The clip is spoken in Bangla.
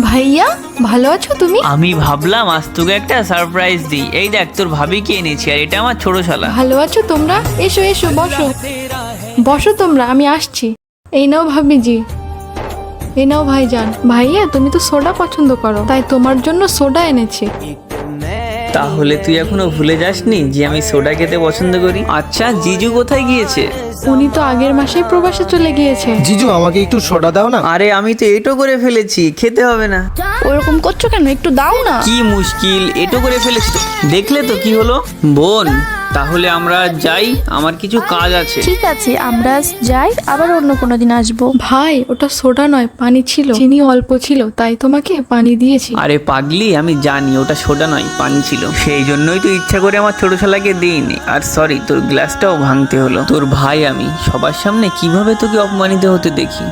ভাইয়া, ভালো আছো তুমি? আমি ভাবলাম আজ তোকে একটা সারপ্রাইজ দিই। এই দেখ তোর ভাবিকে এনেছি, আর এটা আমার ছোট শালা। ভালো আছো তোমরা? এসো এসো, বসো বসো তোমরা, আমি আসছি। এই নাও ভাবিজি, এই নাও ভাইজান। ভাইয়া, তুমি তো সোডা পছন্দ করো, তাই তোমার জন্য সোডা এনেছি। তাহলে তুই এখনো ভুলে যাসনি যে আমি সোডা খেতে পছন্দ করি? আচ্ছা, জিজু কোথায় গিয়েছে? উনি তো আগের মাসেই প্রবাসে চলে গিয়েছে। জিজু আমাকে একটু সোডা দাও না। আরে আমি তো এটো করে ফেলেছি, খেতে হবে না। ওরকম করছো কেন? একটু দাও না। কি মুশকিল, এটো করে ফেলেছি তো। দেখলে তো কি হলো। বোন, তাহলে আমরা যাই, আমার কিছু কাজ আছে। ঠিক আছে, আমরা আজ যাই, আবার অন্য কোনো দিন আসবো। ভাই, ওটা সোডা নয়, পানি ছিল। চিনি অল্প ছিল, তাই তোমাকে পানি দিয়েছি। আরে পাগলি, আমি জানি ওটা সোডা নয়, পানি ছিল। সেই জন্যই তো ইচ্ছা করে আমার ছোট শালাকে দিইনি। আর সরি, তোর গ্লাসটাও ভাঙতে হলো। তোর ভাই আমি, সবার সামনে কিভাবে তোকে অপমানিত হতে দেখি।